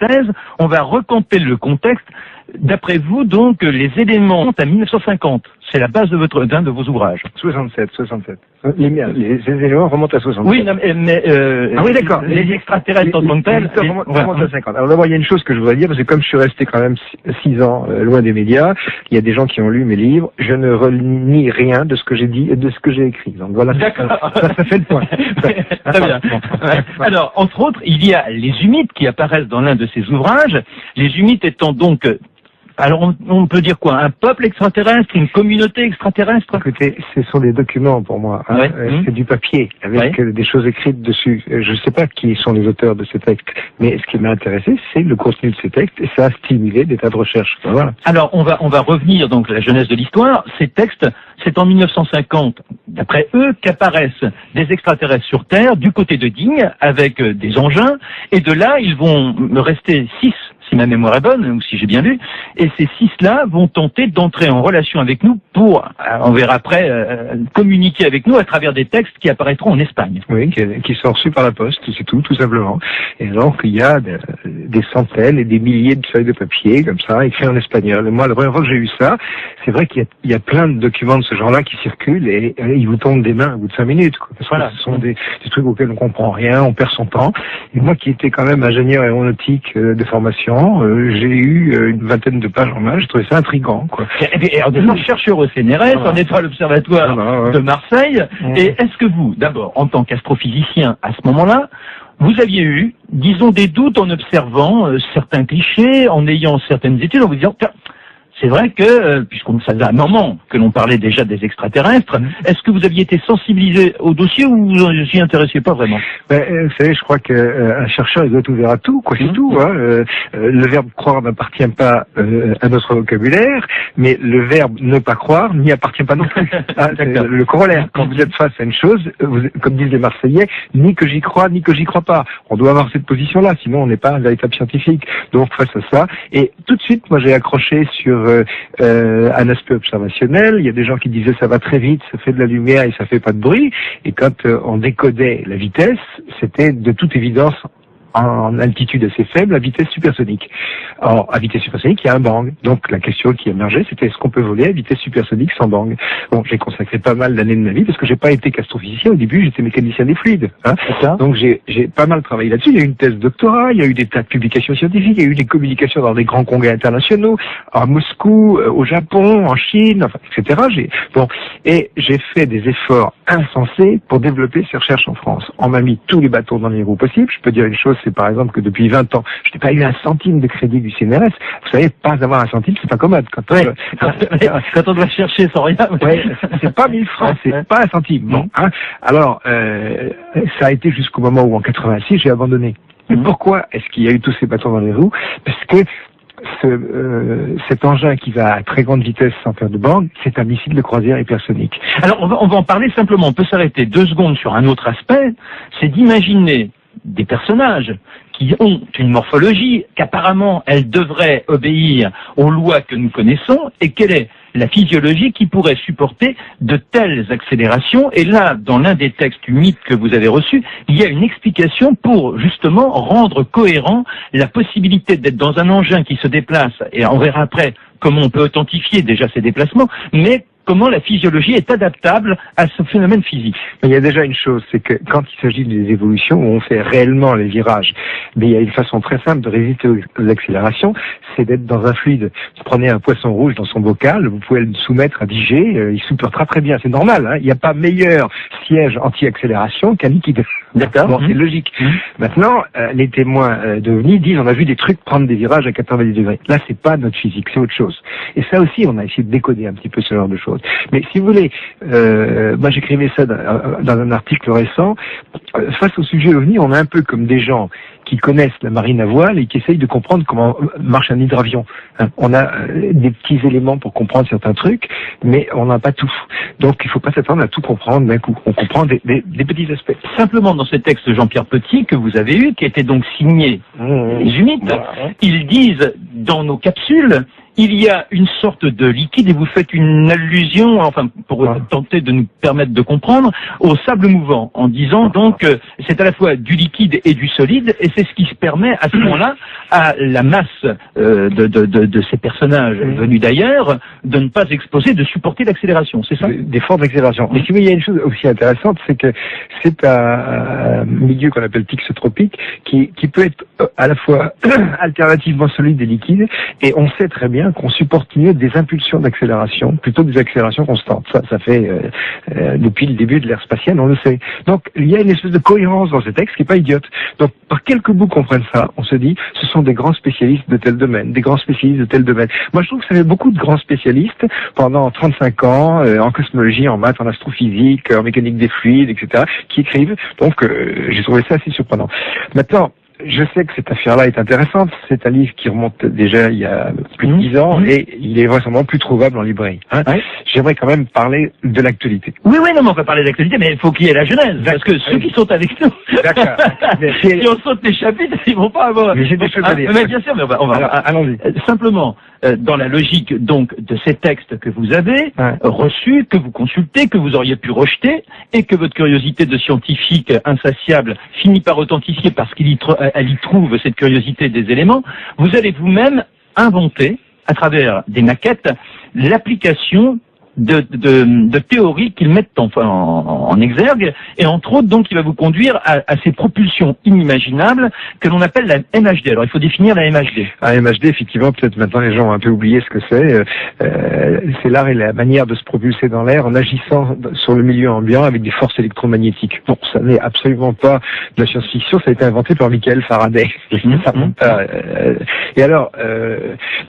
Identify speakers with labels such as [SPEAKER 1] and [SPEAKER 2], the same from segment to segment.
[SPEAKER 1] thèse, on va recamper le contexte. D'après vous, donc, les éléments sont à 1950. C'est la base d'un de vos ouvrages.
[SPEAKER 2] 67. Les éléments remontent à 67.
[SPEAKER 1] Oui,
[SPEAKER 2] ah oui, d'accord.
[SPEAKER 1] Les extraterrestres en tant que tels
[SPEAKER 2] remontent à 50. Alors d'abord, il y a une chose que je voudrais dire, parce que comme je suis resté quand même 6 ans loin des médias, il y a des gens qui ont lu mes livres, je ne renie rien de ce que j'ai dit et de ce que j'ai écrit. Donc voilà, ça fait le point.
[SPEAKER 1] Très bien. Alors, entre autres, il y a les Humites qui apparaissent dans l'un de ces ouvrages. Les Humites étant donc... Alors, on peut dire quoi? Un peuple extraterrestre, une communauté extraterrestre?
[SPEAKER 2] Écoutez, ce sont des documents pour moi. Hein.
[SPEAKER 1] Ouais.
[SPEAKER 2] C'est du papier, avec des choses écrites dessus. Je ne sais pas qui sont les auteurs de ces textes, mais ce qui m'a intéressé, c'est le contenu de ces textes, et ça a stimulé des tas de recherches. Voilà.
[SPEAKER 1] Alors, on va revenir donc à la jeunesse de l'histoire. Ces textes, c'est en 1950, d'après eux, qu'apparaissent des extraterrestres sur Terre, du côté de Digne, avec des engins, et de là, ils vont rester 6, si ma mémoire est bonne, ou si j'ai bien lu, et ces 6-là vont tenter d'entrer en relation avec nous pour, on verra après, communiquer avec nous à travers des textes qui apparaîtront en Espagne.
[SPEAKER 2] Oui, qui sont reçus par la poste, c'est tout simplement. Et donc, il y a des centaines et des milliers de feuilles de papier, comme ça, écrits en espagnol. Et moi, la première fois que j'ai eu ça, c'est vrai qu'il y a plein de documents de ce genre-là qui circulent et ils vous tombent des mains au bout de 5 minutes, quoi. Parce que ce sont des trucs auxquels on comprend rien, on perd son temps. Et moi qui étais quand même ingénieur aéronautique de formation, j'ai eu une vingtaine de pages en main, j'ai trouvé ça intriguant, quoi.
[SPEAKER 1] Et en étant chercheur au CNRS, en étant à l'Observatoire de Marseille, et est-ce que vous, d'abord, en tant qu'astrophysicien, à ce moment-là, vous aviez eu, disons, des doutes en observant certains clichés, en ayant certaines études, en vous disant, c'est vrai que, puisqu'on savait à un moment que l'on parlait déjà des extraterrestres, est-ce que vous aviez été sensibilisé au dossier ou vous vous y intéressiez pas vraiment?
[SPEAKER 2] Vous savez, je crois qu'un chercheur, il doit être ouvert à tout, quoi, c'est tout. Hein. Le verbe croire n'appartient pas à notre vocabulaire, mais le verbe ne pas croire n'y appartient pas non plus. C'est le corollaire. Quand vous êtes face à une chose, comme disent les Marseillais, ni que j'y crois, ni que j'y crois pas. On doit avoir cette position-là, sinon on n'est pas un véritable scientifique. Donc face à ça, et tout de suite, moi j'ai accroché sur un aspect observationnel. Il y a des gens qui disaient ça va très vite, ça fait de la lumière et ça fait pas de bruit. Et quand on décodait la vitesse, c'était de toute évidence en altitude assez faible, à vitesse supersonique. Or, à vitesse supersonique, il y a un bang. Donc, la question qui émergeait, c'était est-ce qu'on peut voler à vitesse supersonique sans bang? Bon, j'ai consacré pas mal d'années de ma vie parce que j'ai pas été qu'astrophysicien. Au début, j'étais mécanicien des fluides. Hein. Donc, j'ai pas mal travaillé là-dessus. Il y a eu une thèse de doctorat, il y a eu des tas de publications scientifiques, il y a eu des communications dans des grands congrès internationaux, à Moscou, au Japon, en Chine, enfin, etc. Et j'ai fait des efforts insensés pour développer ces recherches en France. On m'a mis tous les bâtons dans les roues possibles. Je peux dire une chose, c'est par exemple que depuis 20 ans, je n'ai pas eu un centime de crédit du CNRS. Vous savez, pas avoir un centime, c'est pas commode. Quand
[SPEAKER 1] on doit chercher sans rien.
[SPEAKER 2] C'est pas 1000 francs, c'est pas un centime. Bon, hein. Alors, ça a été jusqu'au moment où, en 86, j'ai abandonné. Et pourquoi est-ce qu'il y a eu tous ces bâtons dans les roues? Parce que cet engin qui va à très grande vitesse sans faire de bang, c'est un missile de croisière hypersonique.
[SPEAKER 1] Alors, on va en parler simplement. On peut s'arrêter 2 secondes sur un autre aspect. C'est d'imaginer des personnages qui ont une morphologie, qu'apparemment elle devrait obéir aux lois que nous connaissons, et quelle est la physiologie qui pourrait supporter de telles accélérations. Et là, dans l'un des textes humides que vous avez reçus, il y a une explication pour justement rendre cohérent la possibilité d'être dans un engin qui se déplace, et on verra après comment on peut authentifier déjà ces déplacements, mais comment la physiologie est adaptable à ce phénomène physique.
[SPEAKER 2] Il y a déjà une chose, c'est que quand il s'agit des évolutions où on fait réellement les virages, mais il y a une façon très simple de résister aux accélérations, c'est d'être dans un fluide. Vous prenez un poisson rouge dans son bocal, vous pouvez le soumettre à 10 G, il supportera très bien, c'est normal. Hein. Il n'y a pas meilleur siège anti-accélération qu'un liquide.
[SPEAKER 1] D'accord.
[SPEAKER 2] Bon, c'est logique. Maintenant, les témoins d'OVNI disent on a vu des trucs prendre des virages à 90 degrés. Là, c'est pas notre physique, c'est autre chose. Et ça aussi, on a essayé de décoder un petit peu ce genre de choses. Mais si vous voulez, moi j'écrivais ça dans un article récent, face au sujet OVNI, on est un peu comme des gens qui connaissent la marine à voile et qui essayent de comprendre comment marche un hydravion. On a des petits éléments pour comprendre certains trucs, mais on n'a pas tout. Donc il ne faut pas s'attendre à tout comprendre d'un coup. On comprend des petits aspects.
[SPEAKER 1] Simplement dans ce texte de Jean-Pierre Petit que vous avez eu, qui était donc signé les Humites, ils disent dans nos capsules, il y a une sorte de liquide, et vous faites une allusion, enfin pour tenter de nous permettre de comprendre, au sable mouvant, en disant donc c'est à la fois du liquide et du solide, et c'est ce qui se permet à ce moment-là à la masse de ces personnages venus d'ailleurs de ne pas exploser, de supporter l'accélération, c'est ça?
[SPEAKER 2] Des fortes accélérations. Mais si vous voyez, il y a une chose aussi intéressante, c'est que c'est un milieu qu'on appelle thixotropique qui peut être à la fois alternativement solide et liquide, et on sait très bien qu'on supporte mieux des impulsions d'accélération plutôt que des accélérations constantes. Ça fait depuis le début de l'ère spatiale, on le sait. Donc il y a une espèce de cohérence dans ces textes qui est pas idiote. Donc par quelques bouts qu'on prenne ça, on se dit ce sont des grands spécialistes de tel domaine, des grands spécialistes de tel domaine. Moi je trouve que ça fait beaucoup de grands spécialistes pendant 35 ans en cosmologie, en maths, en astrophysique, en mécanique des fluides, etc., qui écrivent. Donc j'ai trouvé ça assez surprenant. Maintenant, je sais que cette affaire-là est intéressante. C'est un livre qui remonte déjà il y a plus de 10 ans et il est vraisemblablement plus trouvable en librairie. J'aimerais quand même parler de l'actualité.
[SPEAKER 1] Oui, non, mais on peut parler d'actualité, mais il faut qu'il y ait la genèse. Parce que ceux qui sont avec nous, si on saute les chapitres, ils vont pas avoir...
[SPEAKER 2] Mais j'ai des choses à dire.
[SPEAKER 1] Mais bien sûr, mais on va
[SPEAKER 2] allons-y.
[SPEAKER 1] Simplement, dans la logique donc de ces textes que vous avez reçus, que vous consultez, que vous auriez pu rejeter, et que votre curiosité de scientifique insatiable finit par authentifier parce qu'elle y trouve cette curiosité des éléments, vous allez vous-même inventer, à travers des maquettes, l'application de théories qu'ils mettent en exergue, et entre autres donc qui va vous conduire à ces propulsions inimaginables que l'on appelle la MHD. Alors il faut définir la MHD.
[SPEAKER 2] La MHD, effectivement, peut-être maintenant les gens ont un peu oublié ce que c'est. C'est l'art et la manière de se propulser dans l'air en agissant sur le milieu ambiant avec des forces électromagnétiques. Bon, ça n'est absolument pas de la science-fiction, ça a été inventé par Michael Faraday. Ça remonte pas, et alors,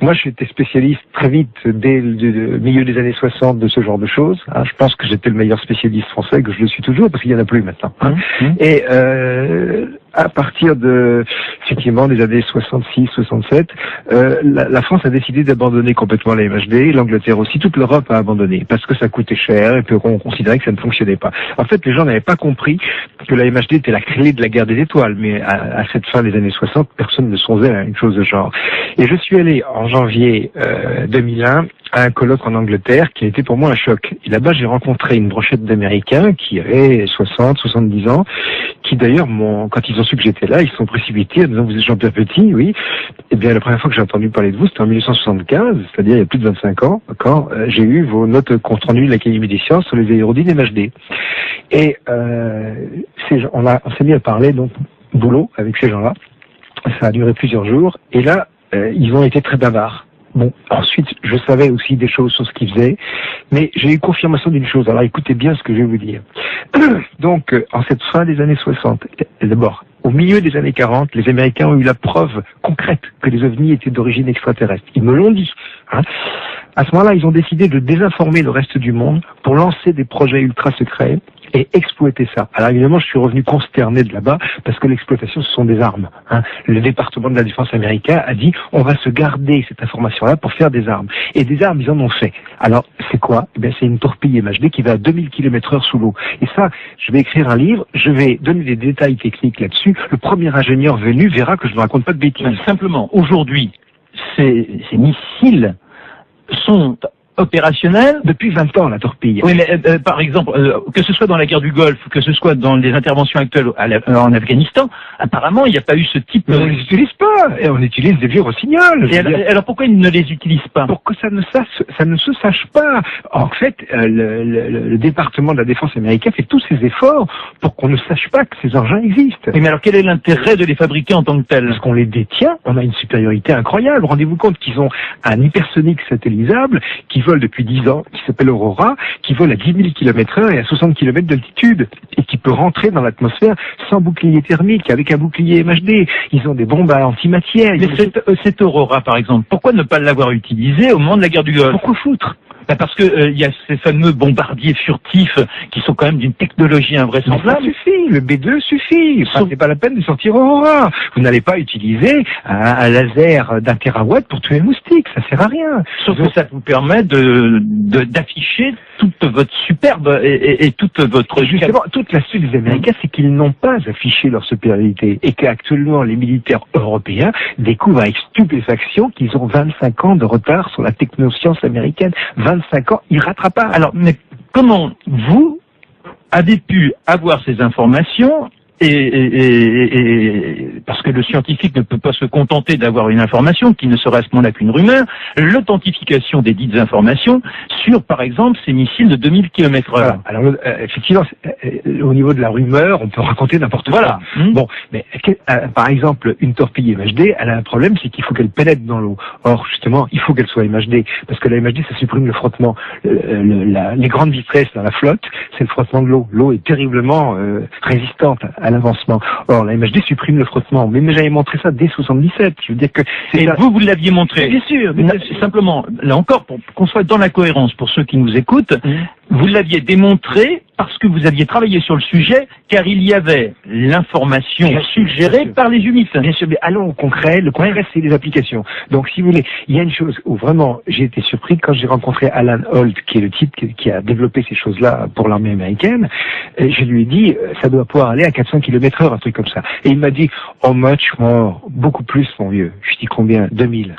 [SPEAKER 2] moi j'étais spécialiste très vite dès le milieu des années 60 de ce genre de choses. Je pense que j'étais le meilleur spécialiste français, que je le suis toujours, parce qu'il y en a plus maintenant. Et à partir de, effectivement, des années 66, 67, la France a décidé d'abandonner complètement la MHD, l'Angleterre aussi, toute l'Europe a abandonné, parce que ça coûtait cher et qu'on considérait que ça ne fonctionnait pas. En fait, les gens n'avaient pas compris que la MHD était la clé de la guerre des étoiles, mais à cette fin des années 60, personne ne songeait à une chose de genre. Et je suis allé en janvier 2001 à un colloque en Angleterre qui a été pour moi un choc. Et là-bas, j'ai rencontré une brochette d'Américains qui avaient 60, 70 ans, qui d'ailleurs, quand ils ont su que j'étais là, ils se sont précipités en disant, vous êtes Jean-Pierre Petit, oui. Eh bien, la première fois que j'ai entendu parler de vous, c'était en 1975, c'est-à-dire il y a plus de 25 ans, quand j'ai eu vos notes compte rendu de l'Académie des sciences sur les aérodynes MHD. Et on s'est mis à parler, donc, boulot avec ces gens-là. Ça a duré plusieurs jours. Et là, ils ont été très bavards. Bon, ensuite, je savais aussi des choses sur ce qu'ils faisaient, mais j'ai eu confirmation d'une chose. Alors écoutez bien ce que je vais vous dire. Donc, en cette fin des années 60, d'abord, au milieu des années 40, les Américains ont eu la preuve concrète que les ovnis étaient d'origine extraterrestre. Ils me l'ont dit. À ce moment-là, ils ont décidé de désinformer le reste du monde pour lancer des projets ultra secrets et exploiter ça. Alors évidemment, je suis revenu consterné de là-bas parce que l'exploitation, ce sont des armes. Le département de la défense américain a dit on va se garder cette information-là pour faire des armes. Et des armes, ils en ont fait. Alors, c'est quoi? Eh bien, c'est une torpille MHD qui va à 2000 km/h sous l'eau. Et ça, je vais écrire un livre, je vais donner des détails techniques là-dessus. Le premier ingénieur venu verra que je ne raconte pas de bêtises.
[SPEAKER 1] Simplement, aujourd'hui, ces missiles sont opérationnels
[SPEAKER 2] depuis 20 ans, la torpille.
[SPEAKER 1] Oui, mais par exemple, que ce soit dans la guerre du Golfe, que ce soit dans les interventions actuelles en Afghanistan, apparemment, il n'y a pas eu ce type...
[SPEAKER 2] Mais on ne les utilise pas, et on utilise des vieux rossignols.
[SPEAKER 1] Alors pourquoi ils ne les utilisent pas?
[SPEAKER 2] Pour que ça ne se sache pas. En fait, le département de la défense américain fait tous ses efforts pour qu'on ne sache pas que ces engins existent.
[SPEAKER 1] Oui, mais alors quel est l'intérêt de les fabriquer en tant que tels?
[SPEAKER 2] Parce qu'on les détient, on a une supériorité incroyable. Rendez-vous compte qu'ils ont un hypersonique satellisable qui vole depuis 10 ans, qui s'appelle Aurora, qui vole à 10 000 km/h et à 60 km d'altitude, et qui peut rentrer dans l'atmosphère sans bouclier thermique, avec un bouclier MHD. Ils ont des bombes à antimatière.
[SPEAKER 1] Mais cette Aurora, par exemple, pourquoi ne pas l'avoir utilisée au moment de la guerre du Golfe?
[SPEAKER 2] Pourquoi foutre?
[SPEAKER 1] Parce que y a ces fameux bombardiers furtifs qui sont quand même d'une technologie invraisemblable.
[SPEAKER 2] Ça suffit, le B2 suffit. C'est pas la peine de sortir Aurora. Vous n'allez pas utiliser un laser d'1 terawatt pour tuer un moustique, ça sert à rien.
[SPEAKER 1] Sauf que ça vous permet d'afficher toute votre superbe et toute votre...
[SPEAKER 2] Justement, toute l'astuce des Américains, c'est qu'ils n'ont pas affiché leur supériorité et qu'actuellement les militaires européens découvrent avec stupéfaction qu'ils ont 25 ans de retard sur la technoscience américaine. 25 ans irrattrapables.
[SPEAKER 1] Alors, mais comment vous avez pu avoir ces informations et parce que le scientifique ne peut pas se contenter d'avoir une information qui ne serait à ce moment-là qu'une rumeur, l'authentification des dites informations sur, par exemple, ces missiles de 2000 km/h.
[SPEAKER 2] Voilà. Alors, effectivement, au niveau de la rumeur, on peut raconter n'importe quoi.
[SPEAKER 1] Voilà.
[SPEAKER 2] Bon, mais par exemple, une torpille MHD, elle a un problème, c'est qu'il faut qu'elle pénètre dans l'eau. Or, justement, il faut qu'elle soit MHD, parce que la MHD, ça supprime le frottement. Les grandes vitesses dans la flotte, c'est le frottement de l'eau. L'eau est terriblement résistante à l'avancement. Or, la MHD supprime le frottement. Mais j'avais montré ça dès 77. Je veux dire que
[SPEAKER 1] et vous l'aviez montré.
[SPEAKER 2] Bien sûr.
[SPEAKER 1] Simplement, là encore, pour qu'on soit dans la cohérence, pour ceux qui nous écoutent, vous l'aviez démontré parce que vous aviez travaillé sur le sujet, car il y avait l'information suggérée par les UMIF.
[SPEAKER 2] Bien sûr, mais allons au concret. Le concret, c'est les applications. Donc, si vous voulez, il y a une chose où vraiment j'ai été surpris quand j'ai rencontré Alan Holt, qui est le type qui a développé ces choses-là pour l'armée américaine. Et je lui ai dit, ça doit pouvoir aller à 400 km/h, un truc comme ça. Et il m'a dit, oh, much more, beaucoup plus, mon vieux. Je dis combien? 2000.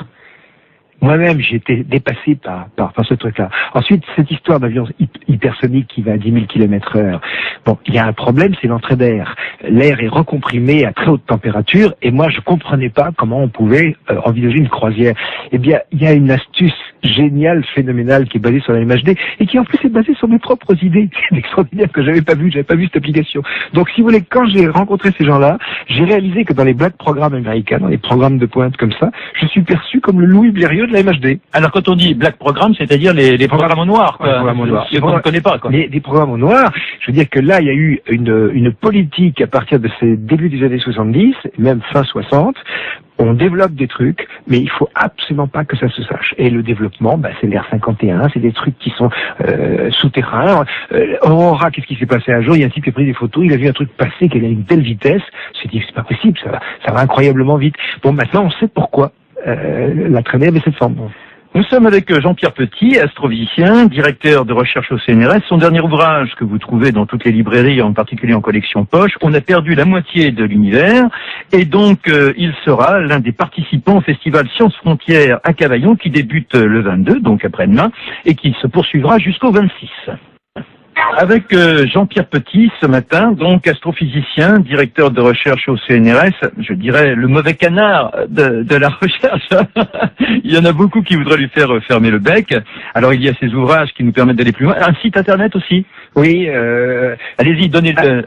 [SPEAKER 2] Moi-même, j'ai été dépassé par ce truc-là. Ensuite, cette histoire d'avion hypersonique qui va à 10 000 km/h. Bon, il y a un problème, c'est l'entrée d'air. L'air est recomprimé à très haute température, et moi, je comprenais pas comment on pouvait envisager une croisière. Eh bien, il y a une astuce géniale, phénoménale, qui est basée sur la MHD, et qui en plus est basée sur mes propres idées. C'est extraordinaire que j'avais pas vu cette application. Donc, si vous voulez, quand j'ai rencontré ces gens-là, j'ai réalisé que dans les black programmes américains, dans les programmes de pointe comme ça, je suis perçu comme le Louis Blériot de la MHD.
[SPEAKER 1] Alors quand on dit black programme, c'est-à-dire les programmes au noir, quoi.
[SPEAKER 2] Programmes au noir.
[SPEAKER 1] Ce qu'on ne connaît pas, quoi.
[SPEAKER 2] Des programmes au noir, je veux dire que là, il y a eu une politique à partir de ces débuts des années 70, même fin 60. On développe des trucs, mais il faut absolument pas que ça se sache. Et le développement, c'est l'Air 51, c'est des trucs qui sont souterrains. Aurora, qu'est-ce qui s'est passé un jour? Il y a un type qui a pris des photos, il a vu un truc passer qui allait à une telle vitesse. Il s'est dit, c'est pas possible, ça va incroyablement vite. Bon, maintenant, on sait pourquoi la traînée avait cette forme.
[SPEAKER 1] Nous sommes avec Jean-Pierre Petit, astrophysicien, directeur de recherche au CNRS. Son dernier ouvrage que vous trouvez dans toutes les librairies, en particulier en collection poche, On a perdu la moitié de l'univers. Et donc, il sera l'un des participants au festival Sciences Frontières à Cavaillon qui débute le 22, donc après-demain, et qui se poursuivra jusqu'au 26. Avec Jean-Pierre Petit ce matin, donc astrophysicien, directeur de recherche au CNRS, je dirais le mauvais canard de la recherche. Il y en a beaucoup qui voudraient lui faire fermer le bec. Alors il y a ces ouvrages qui nous permettent d'aller plus loin. Un site internet aussi?
[SPEAKER 2] Oui.
[SPEAKER 1] Allez-y, donnez le...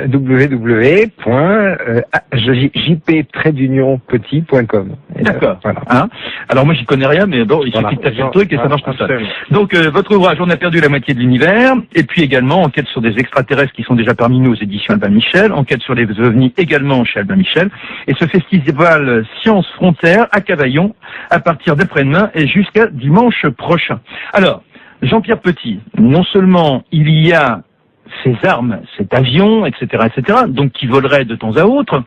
[SPEAKER 2] www.jp-petit.com.
[SPEAKER 1] D'accord.
[SPEAKER 2] Voilà.
[SPEAKER 1] Hein, alors moi j'y connais rien, mais bon, il suffit de taper le truc et ça marche tout seul. Donc votre ouvrage, On a perdu la moitié de l'univers, et puis également Enquête sur des extraterrestres qui sont déjà parmi nous aux éditions Albin Michel, Enquête sur les ovnis également chez Albin Michel, et ce festival Sciences Frontières à Cavaillon à partir d'après-demain et jusqu'à dimanche prochain. Alors, Jean-Pierre Petit, non seulement il y a ces armes, cet avion, etc., donc qui volerait de temps à autre,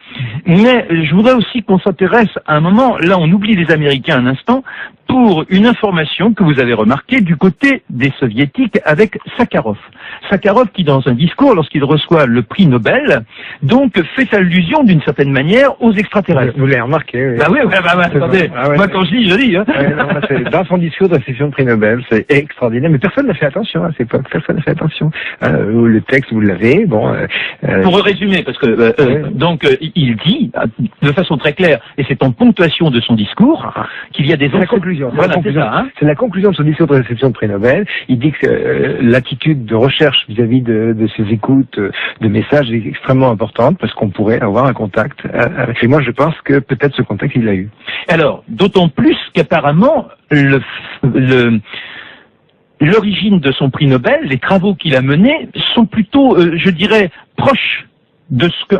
[SPEAKER 1] mais je voudrais aussi qu'on s'intéresse à un moment, là on oublie les Américains un instant, pour une information que vous avez remarquée du côté des Soviétiques avec Sakharov. Sakharov qui, dans un discours, lorsqu'il reçoit le prix Nobel, donc fait allusion d'une certaine manière aux extraterrestres.
[SPEAKER 2] Vous l'avez remarqué, oui.
[SPEAKER 1] Bah oui, attendez, moi quand je dis. Hein.
[SPEAKER 2] Dans son discours de réception de prix Nobel, c'est extraordinaire, mais personne n'a fait attention à cette époque, personne n'a fait attention. Le texte, vous l'avez, bon...
[SPEAKER 1] Pour résumer, parce que donc il dit, de façon très claire, et c'est en ponctuation de son discours, qu'il y a des...
[SPEAKER 2] Voilà, c'est la conclusion de son discours de réception de prix Nobel. Il dit que l'attitude de recherche vis-à-vis de ces écoutes de messages est extrêmement importante parce qu'on pourrait avoir un contact avec. Et moi, je pense que peut-être ce contact, il l'a eu.
[SPEAKER 1] Alors, d'autant plus qu'apparemment, l'origine de son prix Nobel, les travaux qu'il a menés, sont plutôt, je dirais, proches de ce que,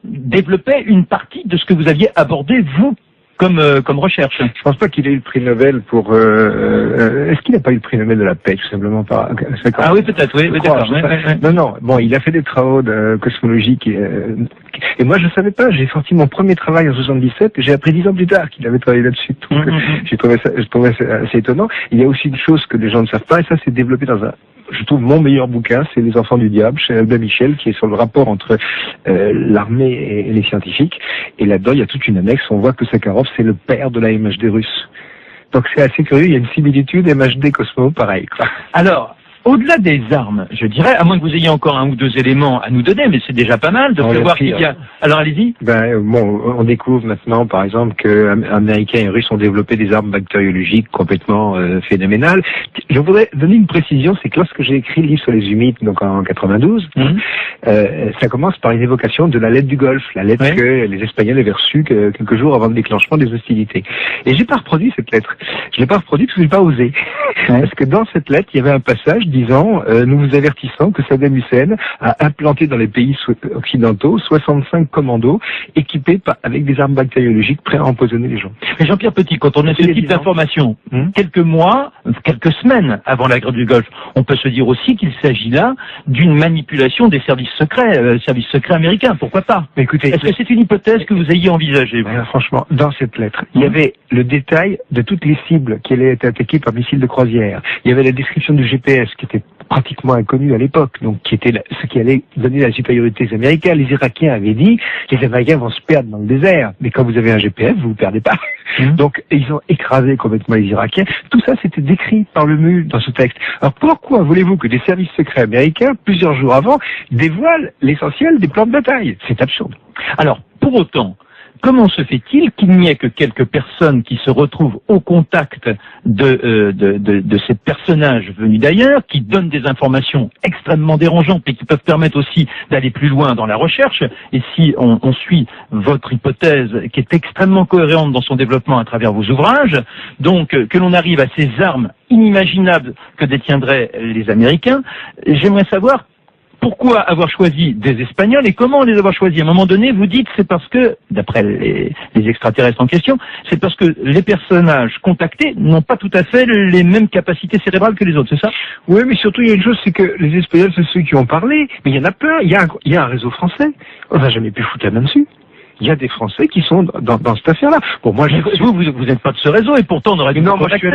[SPEAKER 1] développaient une partie de ce que vous aviez abordé, vous, comme recherche.
[SPEAKER 2] Je pense pas qu'il ait eu le prix Nobel pour... Est-ce qu'il n'a pas eu le prix Nobel de la paix, tout simplement par...
[SPEAKER 1] Ah oui, peut-être, oui, d'accord.
[SPEAKER 2] Non. Bon, il a fait des travaux de cosmologie et moi, je savais pas. J'ai sorti mon premier travail en 77. J'ai appris 10 ans plus tard qu'il avait travaillé là-dessus. Donc, je trouvais ça assez étonnant. Il y a aussi une chose que les gens ne savent pas, et ça, c'est développé dans je trouve mon meilleur bouquin, c'est Les Enfants du Diable, chez Albin Michel, qui est sur le rapport entre l'armée et les scientifiques. Et là-dedans, il y a toute une annexe. On voit que Sakharov, c'est le père de la MHD russe. Donc c'est assez curieux. Il y a une similitude MHD Cosmo, pareil, quoi.
[SPEAKER 1] Alors, Au-delà des armes, je dirais, à moins que vous ayez encore un ou deux éléments à nous donner, mais c'est déjà pas mal de prévoir qu'il y a... Alors allez-y.
[SPEAKER 2] On découvre maintenant, par exemple, que Américains et Russes ont développé des armes bactériologiques complètement phénoménales. Je voudrais donner une précision, c'est que lorsque j'ai écrit le livre sur les humides, donc en 92, ça commence par une évocation de la lettre du Golfe, la lettre que les Espagnols avaient reçue quelques jours avant le déclenchement des hostilités. Et j'ai pas reproduit cette lettre. Je l'ai pas reproduite parce que j'ai pas osé. Parce que dans cette lettre, il y avait un passage disant nous vous avertissons que Saddam Hussein a implanté dans les pays occidentaux 65 commandos équipés avec des armes bactériologiques prêts à empoisonner les gens.
[SPEAKER 1] Mais Jean-Pierre Petit, quand on a ce type d'information, quelques mois, quelques semaines avant la guerre du Golfe, on peut se dire aussi qu'il s'agit là d'une manipulation des services secrets américains. Pourquoi pas?
[SPEAKER 2] Écoutez,
[SPEAKER 1] est-ce que c'est une hypothèse que vous ayez envisagée?
[SPEAKER 2] Franchement, dans cette lettre, il y avait le détail de toutes les cibles qui allaient être attaquées par missiles de croisière. Il y avait la description du GPS qui était pratiquement inconnu à l'époque, donc qui était ce qui allait donner la supériorité des Américains. Les Irakiens avaient dit, les Américains vont se perdre dans le désert, mais quand vous avez un GPS, vous vous perdez pas. Donc, ils ont écrasé complètement les Irakiens. Tout ça, c'était décrit par le MUL dans ce texte. Alors, pourquoi voulez-vous que des services secrets américains, plusieurs jours avant, dévoilent l'essentiel des plans de bataille? C'est absurde.
[SPEAKER 1] Alors, pour autant, comment se fait-il qu'il n'y ait que quelques personnes qui se retrouvent au contact de ces personnages venus d'ailleurs, qui donnent des informations extrêmement dérangeantes et qui peuvent permettre aussi d'aller plus loin dans la recherche? Et si on suit votre hypothèse, qui est extrêmement cohérente dans son développement à travers vos ouvrages, donc que l'on arrive à ces armes inimaginables que détiendraient les Américains, j'aimerais savoir pourquoi avoir choisi des Espagnols et comment les avoir choisis? À un moment donné, vous dites c'est parce que, d'après les extraterrestres en question, c'est parce que les personnages contactés n'ont pas tout à fait les mêmes capacités cérébrales que les autres, c'est ça?
[SPEAKER 2] Oui, mais surtout il y a une chose, c'est que les Espagnols, c'est ceux qui ont parlé, mais il y en a plein. Il y a un réseau français. On n'a jamais pu foutre la main dessus. Il y a des Français qui sont dans cette affaire-là. Bon, moi,
[SPEAKER 1] vous n'êtes pas de ce réseau et pourtant on aurait dû vous contacter.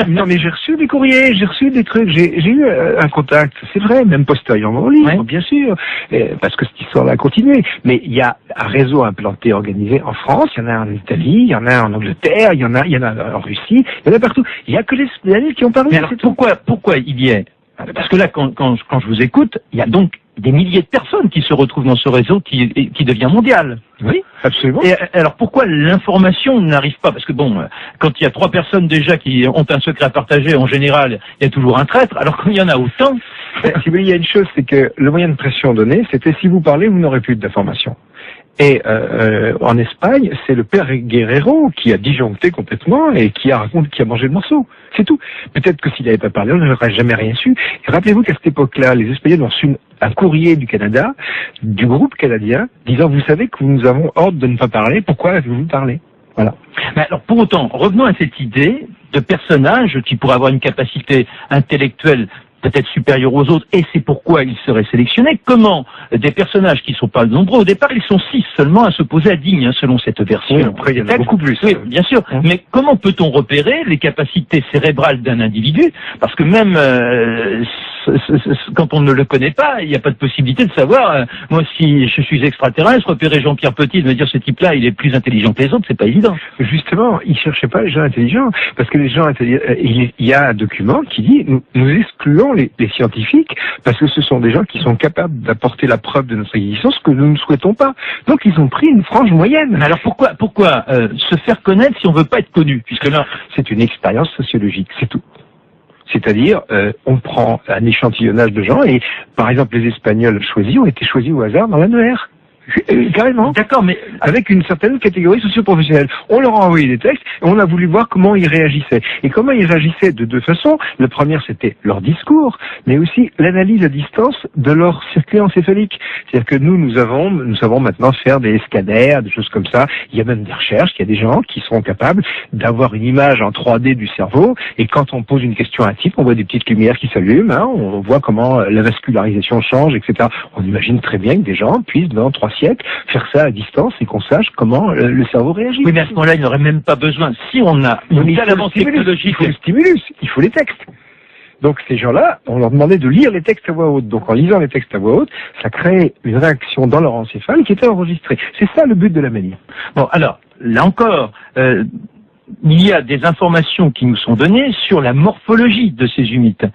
[SPEAKER 2] Non, mais j'ai reçu des courriers, j'ai reçu des trucs, j'ai eu un contact. C'est vrai, même postérieurement au livre, bien sûr, parce que cette histoire-là a continué. Mais il y a un réseau implanté, organisé en France, il y en a un en Italie, il y en a un en Angleterre, il y en a en Russie, il y en a partout. Il y a que les Espagnols qui ont parlé.
[SPEAKER 1] Mais alors, pourquoi il y est? Parce que là, quand je vous écoute, il y a donc des milliers de personnes qui se retrouvent dans ce réseau qui devient mondial.
[SPEAKER 2] Oui, absolument.
[SPEAKER 1] Et alors pourquoi l'information n'arrive pas? Parce que bon, quand il y a 3 personnes déjà qui ont un secret à partager, en général, il y a toujours un traître. Alors quand il y en a autant...
[SPEAKER 2] Si vous voulez, il y a une chose, c'est que le moyen de pression donné, c'était si vous parlez, vous n'aurez plus d'informations. Et en Espagne, c'est le père Guerrero qui a disjoncté complètement et qui a mangé le morceau. C'est tout. Peut-être que s'il n'avait pas parlé, on n'aurait jamais rien su. Et rappelez-vous qu'à cette époque-là, les Espagnols ont reçu un courrier du Canada, du groupe canadien, disant « Vous savez que nous avons ordre de ne pas parler, pourquoi avez-vous parlé ?» Voilà.
[SPEAKER 1] Mais alors, pour autant, revenons à cette idée de personnage qui pourrait avoir une capacité intellectuelle peut-être supérieur aux autres, et c'est pourquoi ils seraient sélectionnés. Comment des personnages qui ne sont pas nombreux, au départ ils sont 6 seulement à s'opposer à Digne, selon cette version.
[SPEAKER 2] Oui, après il y en a beaucoup plus.
[SPEAKER 1] Oui, bien sûr. Mais comment peut-on repérer les capacités cérébrales d'un individu? Parce que même quand on ne le connaît pas, il n'y a pas de possibilité de savoir, moi si je suis extraterrestre, repérer Jean-Pierre Petit, de me dire ce type-là il est plus intelligent que les autres, c'est pas évident.
[SPEAKER 2] Justement, ils ne cherchaient pas les gens intelligents, parce que les gens intelligents, il y a un document qui dit nous excluons les scientifiques parce que ce sont des gens qui sont capables d'apporter la preuve de notre existence que nous ne souhaitons pas. Donc ils ont pris une frange moyenne.
[SPEAKER 1] Mais alors pourquoi se faire connaître si on veut pas être connu?
[SPEAKER 2] Puisque là, c'est une expérience sociologique, c'est tout. C'est-à-dire, on prend un échantillonnage de gens et, par exemple, les Espagnols choisis ont été choisis au hasard dans l'annuaire. Carrément.
[SPEAKER 1] D'accord, mais
[SPEAKER 2] avec une certaine catégorie socio-professionnelle. On leur a envoyé des textes et on a voulu voir comment ils réagissaient. Et comment ils réagissaient de 2 façons. La première, c'était leur discours, mais aussi l'analyse à distance de leur circuit encéphalique. C'est-à-dire que nous savons maintenant faire des scanners, des choses comme ça. Il y a même des recherches, il y a des gens qui sont capables d'avoir une image en 3D du cerveau et quand on pose une question à un type, on voit des petites lumières qui s'allument, on voit comment la vascularisation change, etc. On imagine très bien que des gens puissent, dans 3 siècles, faire ça à distance et qu'on sache comment le cerveau réagit.
[SPEAKER 1] Oui, mais à ce moment-là, il n'aurait même pas besoin. Si on a une telle avancée technologique...
[SPEAKER 2] Il faut le stimulus, il faut les textes. Donc ces gens-là, on leur demandait de lire les textes à voix haute. Donc en lisant les textes à voix haute, ça crée une réaction dans leur encéphale qui était enregistrée. C'est ça le but de la manie.
[SPEAKER 1] Bon, alors, là encore... il y a des informations qui nous sont données sur la morphologie de ces humites.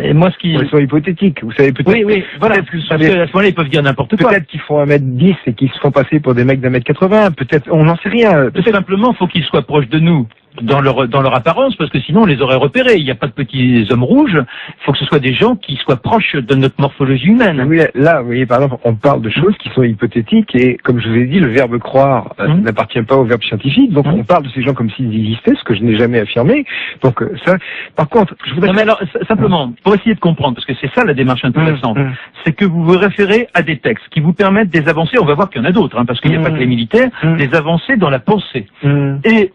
[SPEAKER 1] Et moi,
[SPEAKER 2] Ils sont hypothétiques, vous savez, peut-être.
[SPEAKER 1] Oui, voilà. Parce qu'à ce moment-là, ils peuvent dire n'importe quoi.
[SPEAKER 2] Peut-être qu'ils font 1m10 et qu'ils se font passer pour des mecs d'1m80. Peut-être, on n'en sait rien.
[SPEAKER 1] Tout simplement, faut qu'ils soient proches de nous. Dans leur apparence, parce que sinon on les aurait repérés. Il n'y a pas de petits hommes rouges. Il faut que ce soit des gens qui soient proches de notre morphologie humaine.
[SPEAKER 2] Oui, là, vous voyez, par exemple, on parle de choses qui sont hypothétiques et, comme je vous ai dit, le verbe croire n'appartient pas au verbe scientifique. Donc, on parle de ces gens comme s'ils existaient, ce que je n'ai jamais affirmé. Donc, ça, par contre, je voudrais...
[SPEAKER 1] Non, mais alors, simplement, pour essayer de comprendre, parce que c'est ça la démarche intéressante, c'est que vous vous référez à des textes qui vous permettent des avancées. On va voir qu'il y en a d'autres, parce qu'il n'y a pas que les militaires, des avancées dans la pensée. Et,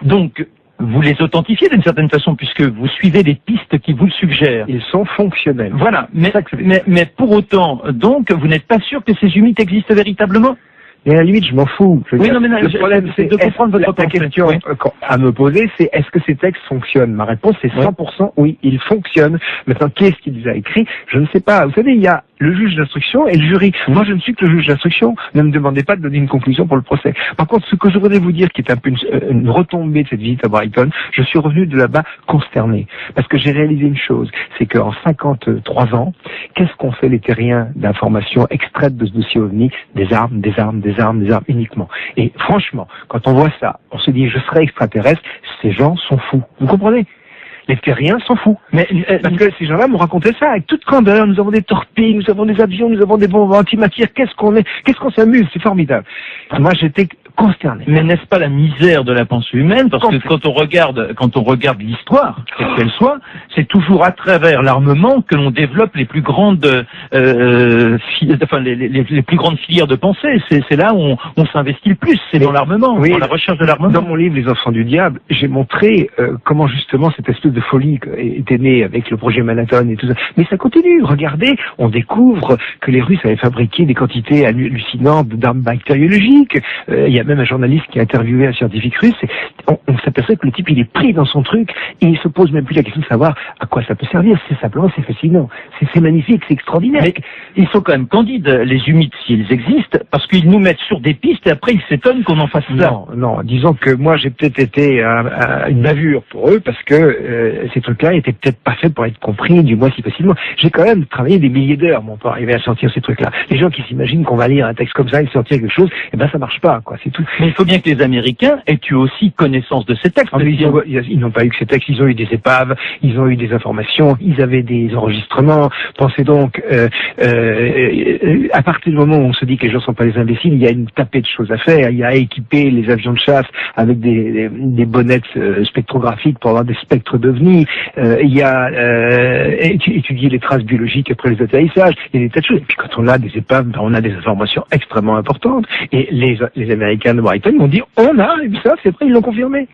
[SPEAKER 1] donc, vous les authentifiez d'une certaine façon, puisque vous suivez les pistes qui vous le suggèrent.
[SPEAKER 2] Ils sont fonctionnels.
[SPEAKER 1] Voilà, mais pour autant, donc, vous n'êtes pas sûr que ces humites existent véritablement?
[SPEAKER 2] Et à la limite, je m'en fous.
[SPEAKER 1] Le problème, c'est de comprendre votre
[SPEAKER 2] la question à me poser, c'est est-ce que ces textes fonctionnent? Ma réponse, c'est 100% oui, ils fonctionnent. Maintenant, qui est-ce qui les a écrits? Je ne sais pas. Vous savez, il y a le juge d'instruction et le jury. Moi, je ne suis que le juge d'instruction. Ne me demandez pas de donner une conclusion pour le procès. Par contre, ce que je voudrais vous dire, qui est un peu une retombée de cette visite à Brighton, je suis revenu de là-bas consterné. Parce que j'ai réalisé une chose, c'est qu'en 53 ans, qu'est-ce qu'ont fait les terriens d'informations extraites de ce dossier OVNI? Des armes uniquement. Et franchement, quand on voit ça, on se dit, je serai extraterrestre, ces gens sont fous. Vous comprenez? Les terriens s'en foutent. Mais parce que ces gens-là m'ont raconté ça avec toute candeur. Nous avons des torpilles, nous avons des avions, nous avons des bombes antimatières. Qu'est-ce qu'on s'amuse, c'est formidable. Moi, j'étais consterné.
[SPEAKER 1] Mais n'est-ce pas la misère de la pensée humaine? Parce que quand on regarde l'histoire, quelle qu'elle soit, c'est toujours à travers l'armement que l'on développe les plus grandes, les plus grandes filières de pensée. C'est là où on s'investit le plus. C'est dans l'armement, dans la recherche de l'armement.
[SPEAKER 2] Dans mon livre Les Enfants du Diable, j'ai montré comment justement cette espèce de folie était née avec le projet Manhattan et tout ça. Mais ça continue. Regardez, on découvre que les Russes avaient fabriqué des quantités hallucinantes d'armes bactériologiques. Il y a même un journaliste qui a interviewé un scientifique russe. On s'aperçoit que le type, il est pris dans son truc et il se pose même plus la question de savoir à quoi ça peut servir. C'est simplement, c'est fascinant. C'est magnifique, c'est extraordinaire.
[SPEAKER 1] Mais ils sont quand même candides, les humites, s'ils existent, parce qu'ils nous mettent sur des pistes et après ils s'étonnent qu'on en fasse ça.
[SPEAKER 2] Non, disons que moi j'ai peut-être été une bavure pour eux parce que ces trucs-là étaient peut-être pas faits pour être compris, du moins si facilement. J'ai quand même travaillé des milliers d'heures, pour arriver à sortir ces trucs-là. Les gens qui s'imaginent qu'on va lire un texte comme ça et sortir quelque chose, ça marche pas, quoi. C'est tout.
[SPEAKER 1] Mais il faut bien que les Américains aient eu aussi connaissance de ces textes.
[SPEAKER 2] Ils n'ont pas eu que ces textes, ils ont eu des épaves, ils ont eu des informations, ils avaient des enregistrements. Pensez donc, à partir du moment où on se dit que les gens sont pas des imbéciles, il y a une tapée de choses à faire. Il y a à équiper les avions de chasse avec des bonnettes spectrographiques pour avoir des spectres d'OVNI. Il y a étudier les traces biologiques après les atterrissages. Il y a des tas de choses. Et puis quand on a des épaves, on a des informations extrêmement importantes. Et les Américains de Brighton m'ont dit, on a vu ça, c'est vrai, ils l'ont confirmé.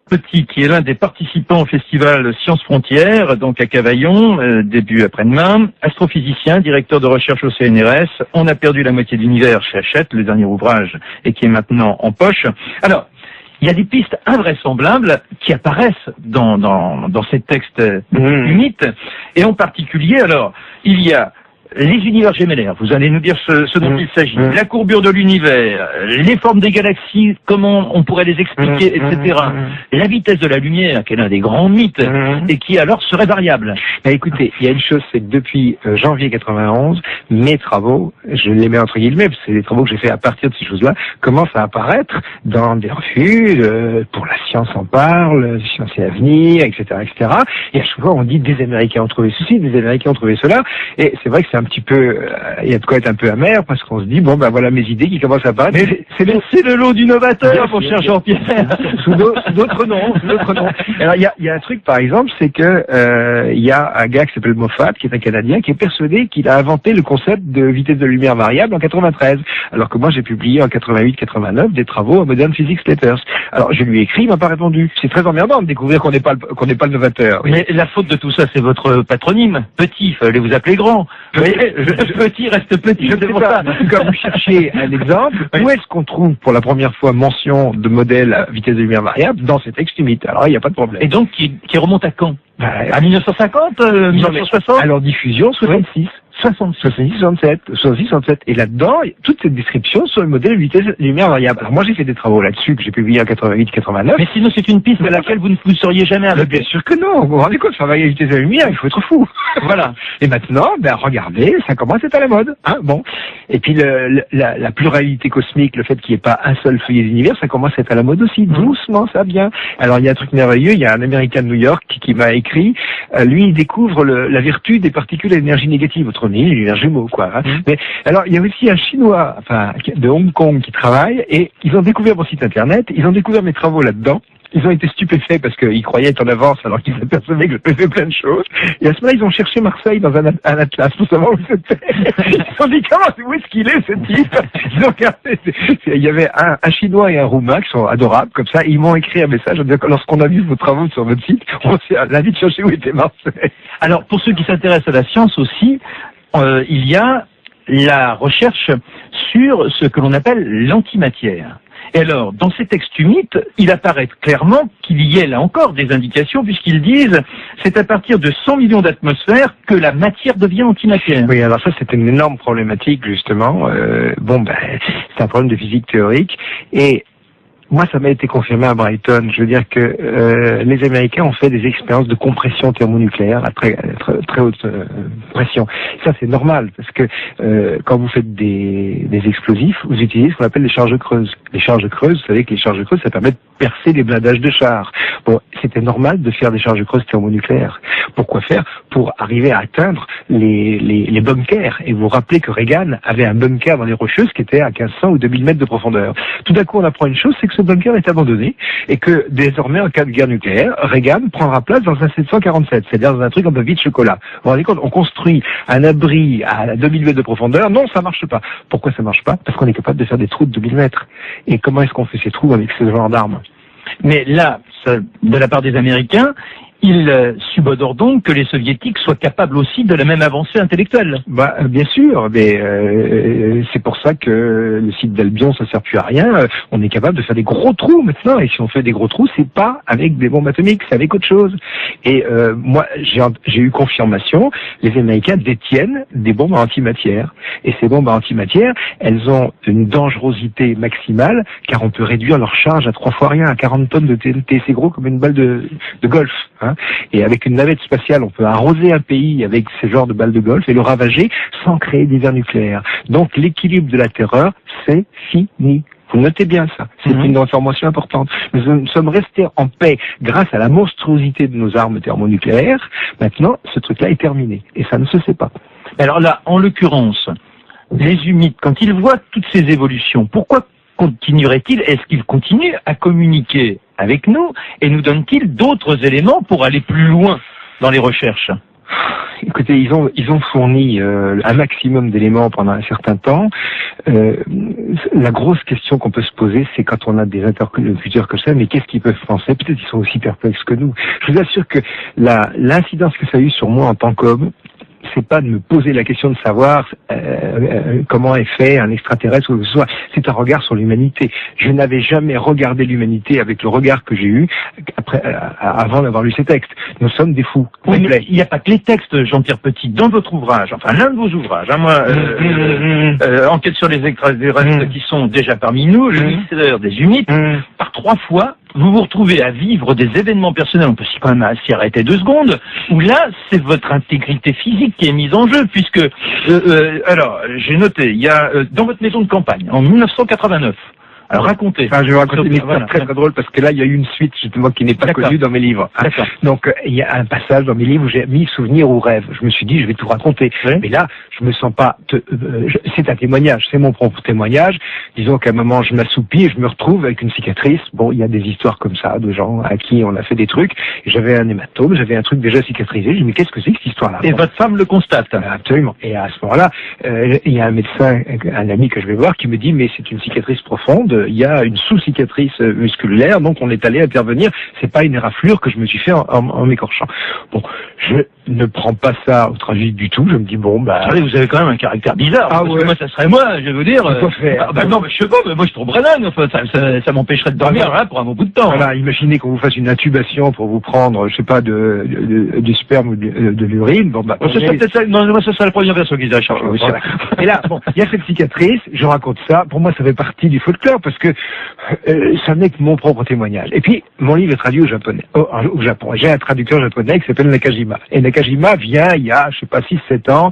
[SPEAKER 1] Petit, qui est l'un des participants au festival Sciences Frontières, donc à Cavaillon, début après-demain, astrophysicien, directeur de recherche au CNRS. On a perdu la moitié de l'univers chez Hachette, le dernier ouvrage, et qui est maintenant en poche. Alors, il y a des pistes invraisemblables qui apparaissent dans ces textes humites, et en particulier, alors, il y a les univers gémellaires, vous allez nous dire ce dont il s'agit, la courbure de l'univers, les formes des galaxies, comment on pourrait les expliquer, etc. La vitesse de la lumière, qui est l'un des grands mythes, et qui alors serait variable.
[SPEAKER 2] Écoutez, il y a une chose, c'est que depuis janvier 91, mes travaux, je les mets entre guillemets, parce que c'est des travaux que j'ai fait à partir de ces choses-là, commencent à apparaître dans des revues, pour la science en parle, Science et Avenir, etc., etc. Et à chaque fois, on dit des Américains ont trouvé ceci, des Américains ont trouvé cela, et c'est vrai que c'est un petit peu, il y a de quoi être un peu amer parce qu'on se dit voilà mes idées qui commencent à apparaître.
[SPEAKER 1] Mais c'est le lot du novateur, mon cher Jean-Pierre.
[SPEAKER 2] Sous d'autres noms. Alors il y a un truc par exemple, c'est que il y a un gars qui s'appelle Moffat, qui est un Canadien, qui est persuadé qu'il a inventé le concept de vitesse de lumière variable en 93, alors que moi j'ai publié en 88-89 des travaux en Modern Physics Letters. Alors je lui ai écrit, il m'a pas répondu. C'est très emmerdant de découvrir qu'on n'est pas le novateur.
[SPEAKER 1] Mais la faute de tout ça, c'est votre patronyme. Petit, il fallait vous appeler grand. Petit reste petit.
[SPEAKER 2] Je sais pas. Quand vous cherchez un exemple, où est-ce qu'on trouve pour la première fois mention de modèle à vitesse de lumière variable dans ces textes humides? Alors il n'y a pas de problème.
[SPEAKER 1] Et donc qui remonte à quand? À 1950, 1960?
[SPEAKER 2] Alors diffusion 66. 66-67. Et là-dedans, toutes ces descriptions sont le modèle vitesse lumière variable. Alors moi, j'ai fait des travaux là-dessus que j'ai publiés en 88-89.
[SPEAKER 1] Mais sinon, c'est une piste à laquelle vous ne seriez jamais arrivé.
[SPEAKER 2] Bien sûr que non. Vous vous rendez compte, faire varier la vitesse de la lumière, il faut être fou.
[SPEAKER 1] Voilà.
[SPEAKER 2] Et maintenant, regardez, ça commence à être à la mode. Hein, bon. Et puis la pluralité cosmique, le fait qu'il n'y ait pas un seul feuillet d'univers, ça commence à être à la mode aussi. Doucement, ça vient. Alors il y a un truc merveilleux, il y a un Américain de New York qui m'a écrit, lui il découvre la vertu des particules à énergie négative, autrement dit l'univers jumeau, quoi. Hein. Mais alors il y a aussi un Chinois, de Hong Kong qui travaille, et ils ont découvert mon site internet, ils ont découvert mes travaux là-dedans. Ils ont été stupéfaits parce qu'ils croyaient être en avance alors qu'ils s'apercevaient que je faisais plein de choses. Et à ce moment-là, ils ont cherché Marseille dans un atlas pour savoir où c'était. Ils se sont dit, où est-ce qu'il est, ce type? Ils ont regardé. Il y avait un Chinois et un Roumain qui sont adorables, comme ça. Ils m'ont écrit un message en disant que lorsqu'on a vu vos travaux sur votre site, on s'est invité de chercher où était Marseille.
[SPEAKER 1] Alors, pour ceux qui s'intéressent à la science aussi, il y a la recherche sur ce que l'on appelle l'antimatière. Et alors, dans ces textes humides, il apparaît clairement qu'il y ait là encore des indications, puisqu'ils disent c'est à partir de 100 millions d'atmosphères que la matière devient antimatière.
[SPEAKER 2] Oui, alors ça c'est une énorme problématique justement. C'est un problème de physique théorique. Et moi, ça m'a été confirmé à Brighton. Je veux dire que les Américains ont fait des expériences de compression thermonucléaire à très haute pression. Ça, c'est normal, parce que quand vous faites des explosifs, vous utilisez ce qu'on appelle les charges creuses. Les charges creuses, vous savez que les charges creuses, ça permet de percer les blindages de chars. Bon, c'était normal de faire des charges creuses thermonucléaires. Pourquoi faire? Pour arriver à atteindre les bunkers. Et vous vous rappelez que Reagan avait un bunker dans les Rocheuses qui était à 1500 ou 2000 mètres de profondeur. Tout d'un coup, on apprend une chose, c'est que ce bunker est abandonné et que désormais, en cas de guerre nucléaire, Reagan prendra place dans un 747, c'est-à-dire dans un truc en papier de chocolat. Vous vous rendez compte, on construit un abri à 2000 mètres de profondeur. Non, ça marche pas. Pourquoi ça marche pas? Parce qu'on est capable de faire des trous de 2000 mètres. Et comment est-ce qu'on fait ces trous avec ce genre d'armes?
[SPEAKER 1] Mais là, de la part des Américains, il subodore donc que les Soviétiques soient capables aussi de la même avancée intellectuelle.
[SPEAKER 2] Bien sûr, mais c'est pour ça que le site d'Albion, ça sert plus à rien. On est capable de faire des gros trous maintenant, et si on fait des gros trous, c'est pas avec des bombes atomiques, c'est avec autre chose. Et moi, j'ai eu confirmation, les Américains détiennent des bombes à antimatière. Et ces bombes à antimatière, elles ont une dangerosité maximale, car on peut réduire leur charge à 3 fois rien, à 40 tonnes de TNT. C'est gros comme une balle de golf. Hein. Et avec une navette spatiale, on peut arroser un pays avec ces genres de balles de golf et le ravager sans créer d'hiver nucléaire. Donc l'équilibre de la terreur, c'est fini. Vous notez bien ça. C'est une information importante. Nous sommes restés en paix grâce à la monstruosité de nos armes thermonucléaires. Maintenant, ce truc-là est terminé. Et ça ne se sait pas.
[SPEAKER 1] Alors là, en l'occurrence, les humides, quand ils voient toutes ces évolutions, pourquoi continuerait-il? Est-ce qu'ils continuent à communiquer avec nous et nous donnent-ils d'autres éléments pour aller plus loin dans les recherches?
[SPEAKER 2] Écoutez, ils ont fourni un maximum d'éléments pendant un certain temps. La grosse question qu'on peut se poser, c'est quand on a des interlocuteurs comme ça, mais qu'est-ce qu'ils peuvent penser? Peut-être qu'ils sont aussi perplexes que nous. Je vous assure que l'incidence que ça a eu sur moi en tant qu'homme, c'est pas de me poser la question de savoir comment est fait un extraterrestre ou que ce soit. C'est un regard sur l'humanité. Je n'avais jamais regardé l'humanité avec le regard que j'ai eu avant d'avoir lu ces textes. Nous sommes des fous.
[SPEAKER 1] Oui, mais il n'y a pas que les textes, Jean-Pierre Petit, dans votre ouvrage, enfin l'un de vos ouvrages. Hein, moi, Enquête sur les extraterrestres qui sont déjà parmi nous, le mystère des humides, par 3 fois. Vous vous retrouvez à vivre des événements personnels, on peut quand même s'y arrêter 2 secondes, où là, c'est votre intégrité physique qui est mise en jeu, puisque, alors, j'ai noté, il y a, dans votre maison de campagne, en 1989, alors racontez.
[SPEAKER 2] Je vais vous raconter une histoire très très drôle, parce que là, il y a eu une suite, justement, qui n'est pas connue dans mes livres.
[SPEAKER 1] D'accord.
[SPEAKER 2] Donc, il y a un passage dans mes livres où j'ai mis souvenir ou rêve. Je me suis dit, je vais tout raconter. Oui. Mais là, je me sens pas, c'est un témoignage, c'est mon propre témoignage. Disons qu'à un moment, je m'assoupis et je me retrouve avec une cicatrice. Bon, il y a des histoires comme ça, de gens à qui on a fait des trucs. J'avais un hématome, j'avais un truc déjà cicatrisé. Je me dis, mais qu'est-ce que c'est que cette histoire-là?
[SPEAKER 1] Et votre femme le constate.
[SPEAKER 2] Absolument. Et à ce moment-là, il y a un médecin, un ami que je vais voir, qui me dit, mais c'est une cicatrice profonde, il y a une sous-cicatrice musculaire, donc on est allé intervenir. C'est pas une éraflure que je me suis fait en m'écorchant. Bon, je ne prends pas ça au tragique du tout. Je me dis bon, bah.
[SPEAKER 1] Attendez, vous avez quand même un caractère bizarre.
[SPEAKER 2] Ah
[SPEAKER 1] parce
[SPEAKER 2] ouais.
[SPEAKER 1] que moi, ça serait moi, je vais vous dire.
[SPEAKER 2] Quoi faire?
[SPEAKER 1] Non, mais je sais pas, mais moi je tomberais dingue. Enfin, ça m'empêcherait de dormir là pour un bon bout de temps.
[SPEAKER 2] Voilà, imaginez qu'on vous fasse une intubation pour vous prendre, je sais pas, du sperme ou de l'urine. Bon, bah.
[SPEAKER 1] Ça serait peut-être ça. Non, moi, ça serait la première version qu'ils achètent.
[SPEAKER 2] Oui, et là, bon, il y a cette cicatrice, je raconte ça, pour moi ça fait partie du folklore, parce que ça n'est que mon propre témoignage. Et puis, mon livre est traduit au japonais, au Japon. J'ai un traducteur japonais qui s'appelle Nakajima. Et Nakajima vient, il y a, je sais pas, 6-7 ans,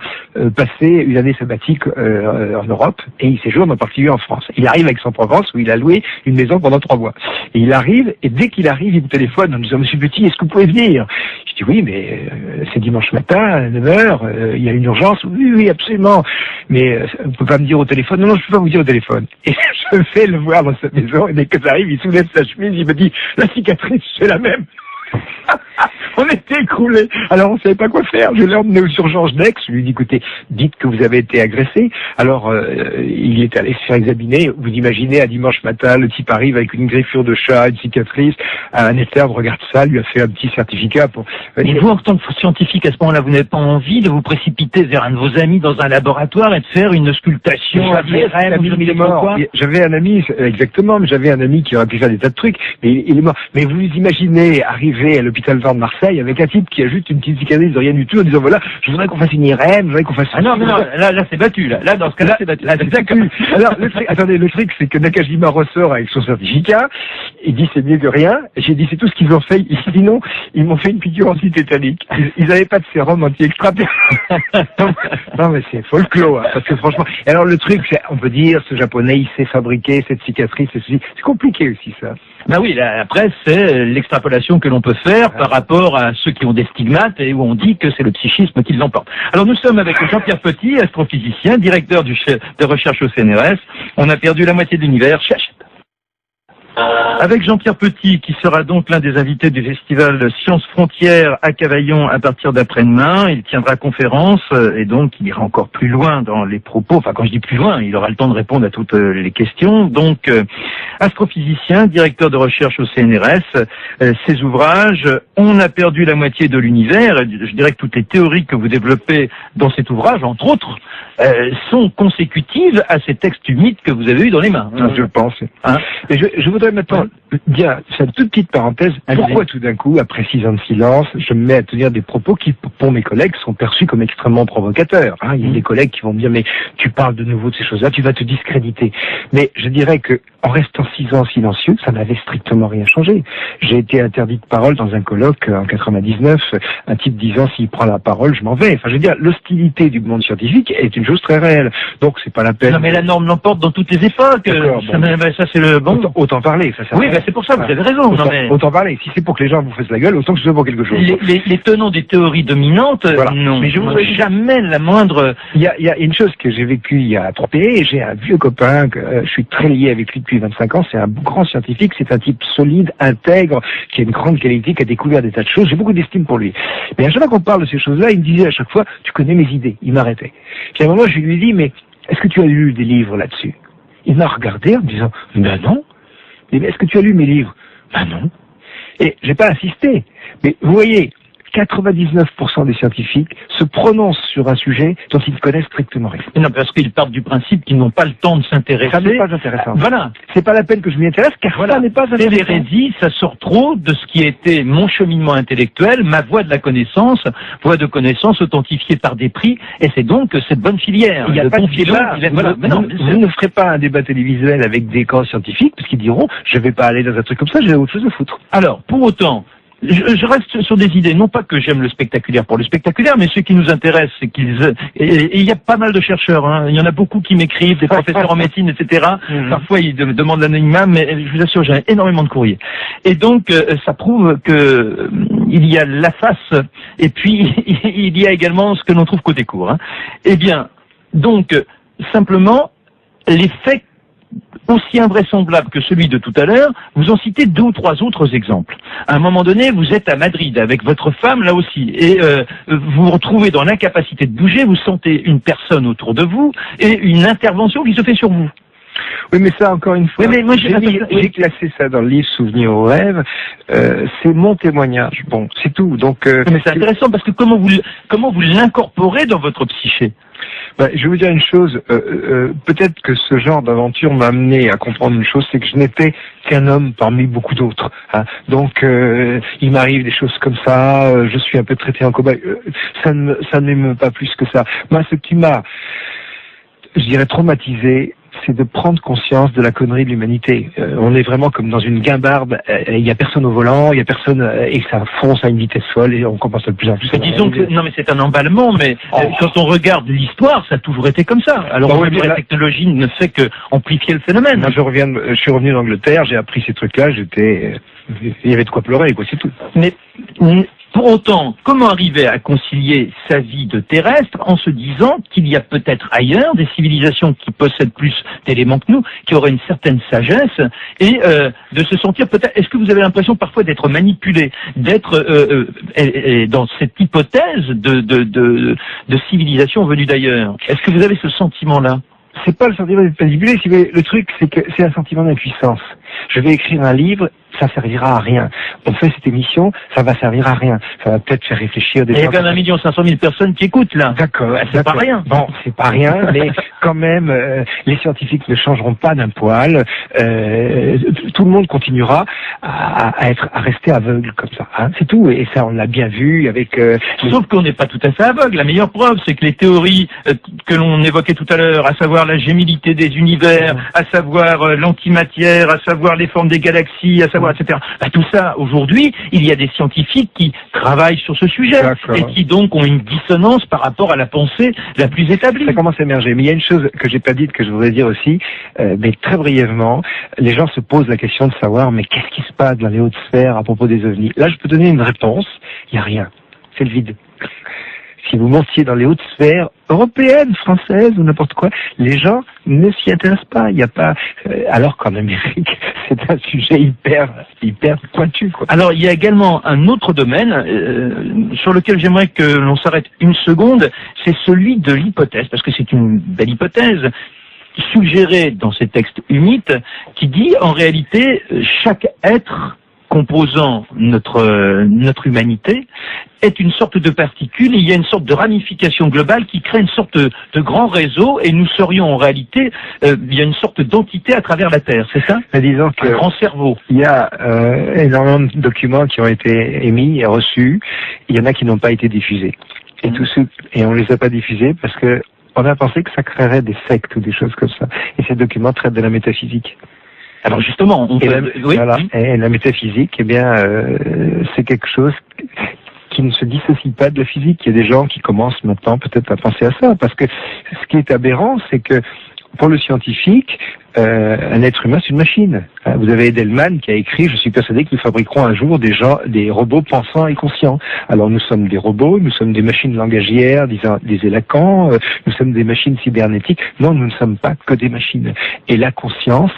[SPEAKER 2] passer une année sabbatique en Europe, et il séjourne en particulier en France. Il arrive à Aix-en-Provence, où il a loué une maison pendant 3 mois. Et il arrive, et dès qu'il arrive, il me téléphone en me disant, Monsieur Petit, est-ce que vous pouvez venir? Je dis, oui, mais c'est dimanche matin, à 9h, il y a une urgence. Oui, absolument. Mais vous pouvez pas me dire au téléphone? Non, je peux pas vous dire au téléphone. Et je vais le voir dans sa maison, et dès que ça arrive, il soulève sa chemise, il me dit, la cicatrice, c'est la même. On était écroulés. Alors on savait pas quoi faire. Je l'ai emmené aux urgences d'Aix. Je lui ai dit, écoutez, dites que vous avez été agressé. Alors il est allé se faire examiner. Vous imaginez, un dimanche matin, le type arrive avec une griffure de chat, une cicatrice. Un interne regarde ça, lui a fait un petit certificat pour...
[SPEAKER 1] Et vous, en tant que scientifique, à ce moment-là, vous n'avez pas envie de vous précipiter vers un de vos amis dans un laboratoire et de faire une auscultation à l'IRM?
[SPEAKER 2] J'avais un ami, exactement, mais j'avais un ami qui aurait pu faire des tas de trucs, mais il est mort. Mais vous imaginez arriver à l'hôpital Var de Marseille avec un type qui ajoute une petite cicatrice de rien du tout en disant, voilà, je voudrais qu'on fasse une IRM, je voudrais qu'on fasse...
[SPEAKER 1] Ah non, mais non, là c'est battu, là. Là, dans ce cas-là, c'est battu.
[SPEAKER 2] Là, c'est battu. Alors, le truc, c'est que Nakajima ressort avec son certificat, il dit c'est mieux que rien. J'ai dit, c'est tout ce qu'ils ont fait. Il dit non, ils m'ont fait une piqûre anti-tétanique. Ils n'avaient pas de sérum anti-extra. Non, mais c'est folklore, hein, parce que franchement, et alors le truc, c'est, on peut dire, ce japonais, il sait fabriquer cette cicatrice, c'est compliqué aussi, ça.
[SPEAKER 1] Ben oui, là, après, c'est l'extrapolation que l'on peut faire par rapport à ceux qui ont des stigmates et où on dit que c'est le psychisme qui l'emporte. Alors nous sommes avec Jean-Pierre Petit, astrophysicien, directeur de recherche au CNRS. On a perdu la moitié de l'univers. Avec Jean-Pierre Petit, qui sera donc l'un des invités du festival Sciences Frontières à Cavaillon à partir d'après-demain. Il tiendra conférence et donc il ira encore plus loin dans les propos. Enfin, quand je dis plus loin, il aura le temps de répondre à toutes les questions. Donc, astrophysicien, directeur de recherche au CNRS, ses ouvrages « On a perdu la moitié de l'univers ». Je dirais que toutes les théories que vous développez dans cet ouvrage, entre autres, sont consécutives à ces textes mythes que vous avez eu dans les mains.
[SPEAKER 2] Je pense.
[SPEAKER 1] Hein?
[SPEAKER 2] Et je voudrais maintenant dire, c'est une toute petite parenthèse, pourquoi tout d'un coup, après 6 ans de silence, je me mets à tenir des propos qui, pour mes collègues, sont perçus comme extrêmement provocateurs. Hein. Il y a des collègues qui vont me dire, mais tu parles de nouveau de ces choses-là, tu vas te discréditer. Mais je dirais que, en restant 6 ans silencieux, ça n'avait strictement rien changé. J'ai été interdit de parole dans un colloque en 99, un type disant, s'il prend la parole, je m'en vais. Enfin, je veux dire, l'hostilité du monde scientifique est une chose très réelle. Donc, c'est pas la peine.
[SPEAKER 1] Non, mais la norme l'emporte dans toutes les époques. Ça, c'est le bon.
[SPEAKER 2] Autant parler, ça.
[SPEAKER 1] Oui, c'est pour ça, vous avez raison.
[SPEAKER 2] Autant parler. Si c'est pour que les gens vous fassent la gueule, autant que ce soit pour quelque chose.
[SPEAKER 1] Les tenants des théories dominantes, voilà. Non. Mais je voudrais jamais la moindre...
[SPEAKER 2] Il y a une chose que j'ai vécue il y a 3 pays, j'ai un vieux copain, je suis très lié avec lui depuis 25 ans, c'est un grand scientifique, c'est un type solide, intègre, qui a une grande qualité, qui a découvert des tas de choses, j'ai beaucoup d'estime pour lui. Mais à chaque fois qu'on parle de ces choses-là, il me disait à chaque fois, tu connais mes idées, il m'arrêtait. Puis à un moment, je lui ai dit, mais est-ce que tu as lu des livres là-dessus? Il m'a regardé en me disant, ben non. Mais est-ce que tu as lu mes livres? Ben non. Et j'ai pas insisté. Mais vous voyez, 99% des scientifiques se prononcent sur un sujet dont ils ne connaissent strictement rien.
[SPEAKER 1] Non, parce qu'ils partent du principe qu'ils n'ont pas le temps de s'intéresser.
[SPEAKER 2] Ça n'est pas intéressant.
[SPEAKER 1] Voilà.
[SPEAKER 2] C'est pas la peine que je m'y intéresse, car ça n'est pas intéressant.
[SPEAKER 1] C'est l'hérésie, ça sort trop de ce qui était mon cheminement intellectuel, ma voie de la connaissance, voie de connaissance authentifiée par des prix, et c'est donc cette bonne filière.
[SPEAKER 2] Il n'y a pas de débat. Vous ne ferez pas un débat télévisuel avec des camps scientifiques, parce qu'ils diront, je vais pas aller dans un truc comme ça, j'ai autre chose à foutre.
[SPEAKER 1] Alors, pour autant, je reste sur des idées, non pas que j'aime le spectaculaire pour le spectaculaire, mais ce qui nous intéresse, c'est qu'ils... Et il y a pas mal de chercheurs, hein. Il y en a beaucoup qui m'écrivent, des professeurs en médecine, etc. Parfois, ils demandent l'anonymat, mais je vous assure, j'ai énormément de courriers. Et donc, ça prouve que il y a la face, et puis il y a également ce que l'on trouve côté court. Hein. Eh bien, donc, simplement, les faits aussi invraisemblable que celui de tout à l'heure, vous en citez 2 ou 3 autres exemples. À un moment donné, vous êtes à Madrid avec votre femme, là aussi, et vous vous retrouvez dans l'incapacité de bouger, vous sentez une personne autour de vous et une intervention qui se fait sur vous.
[SPEAKER 2] Oui, mais ça, encore une fois,
[SPEAKER 1] Oui, mais moi,
[SPEAKER 2] j'ai classé ça dans le livre Souvenirs au rêve. C'est mon témoignage. Bon, c'est tout. Donc,
[SPEAKER 1] mais c'est intéressant parce que comment vous l'incorporez dans votre psyché?
[SPEAKER 2] Je vais vous dire une chose. Peut-être que ce genre d'aventure m'a amené à comprendre une chose, c'est que je n'étais qu'un homme parmi beaucoup d'autres. Hein. Donc, il m'arrive des choses comme ça. Je suis un peu traité en cobaye. Ça ne m'émeut pas plus que ça. Moi, ce qui m'a, je dirais, traumatisé, c'est de prendre conscience de la connerie de l'humanité. On est vraiment comme dans une guimbarde, il y a personne au volant, il y a personne, et ça fonce à une vitesse folle, et on commence de plus en plus.
[SPEAKER 1] Disons que, non mais c'est un emballement, mais quand on regarde l'histoire, ça a toujours été comme ça. Alors la technologie ne fait que amplifier le phénomène.
[SPEAKER 2] Moi, je suis revenu d'Angleterre, j'ai appris ces trucs-là, il y avait de quoi pleurer, quoi, c'est tout.
[SPEAKER 1] Mais pour autant, comment arriver à concilier sa vie de terrestre en se disant qu'il y a peut-être ailleurs des civilisations qui possèdent plus d'éléments que nous, qui auraient une certaine sagesse, et de se sentir peut-être... Est-ce que vous avez l'impression parfois d'être manipulé, d'être dans cette hypothèse de civilisation venue d'ailleurs? Est-ce que vous avez ce sentiment-là?
[SPEAKER 2] C'est pas le sentiment d'être manipulé, le truc, c'est que c'est un sentiment d'impuissance. Je vais écrire un livre, ça servira à rien. On fait cette émission, ça va servir à rien. Ça va peut-être faire réfléchir des gens.
[SPEAKER 1] Il y a quand même 1 500 000 personnes qui écoutent, là.
[SPEAKER 2] D'accord.
[SPEAKER 1] C'est pas rien.
[SPEAKER 2] Bon, c'est pas rien, mais quand même, les scientifiques ne changeront pas d'un poil. Tout le monde continuera à rester aveugle comme ça. Hein. C'est tout. Et ça, on l'a bien vu avec...
[SPEAKER 1] Sauf qu'on n'est pas tout à fait aveugle. La meilleure preuve, c'est que les théories que l'on évoquait tout à l'heure, à savoir la gémilité des univers, à savoir l'antimatière, à savoir les formes des galaxies, à savoir, etc. Tout ça, aujourd'hui, il y a des scientifiques qui travaillent sur ce sujet et qui donc ont une dissonance par rapport à la pensée la plus établie.
[SPEAKER 2] Ça commence à émerger. Mais il y a une chose que j'ai pas dite que je voudrais dire aussi, mais très brièvement, les gens se posent la question de savoir, mais qu'est-ce qui se passe dans les hautes sphères à propos des ovnis? Là, je peux donner une réponse. Il n'y a rien. C'est le vide. Si vous montiez dans les hautes sphères européennes, françaises ou n'importe quoi, les gens ne s'y intéressent pas. Il n'y a pas, alors qu'en Amérique, c'est un sujet hyper pointu, quoi.
[SPEAKER 1] Alors, il y a également un autre domaine sur lequel j'aimerais que l'on s'arrête une seconde, c'est celui de l'hypothèse, parce que c'est une belle hypothèse suggérée dans ces textes humides qui dit, en réalité, chaque être composant notre humanité est une sorte de particule, et il y a une sorte de ramification globale qui crée une sorte de grand réseau, et nous serions en réalité, il y a une sorte d'entité à travers la Terre, c'est ça?
[SPEAKER 2] Disons que
[SPEAKER 1] un grand cerveau.
[SPEAKER 2] Il y a énormément de documents qui ont été émis et reçus, il y en a qui n'ont pas été diffusés. Et on les a pas diffusés parce que on a pensé que ça créerait des sectes ou des choses comme ça. Et ces documents traitent de la métaphysique.
[SPEAKER 1] Alors justement,
[SPEAKER 2] et la métaphysique, eh bien, c'est quelque chose qui ne se dissocie pas de la physique. Il y a des gens qui commencent maintenant peut-être à penser à ça, parce que ce qui est aberrant, c'est que pour le scientifique, un être humain, c'est une machine. Vous avez Edelman qui a écrit « Je suis persuadé que nous fabriquerons un jour des robots pensants et conscients ». Alors nous sommes des robots, nous sommes des machines langagières, disait Lacan, nous sommes des machines cybernétiques. Non, nous ne sommes pas que des machines. Et la conscience,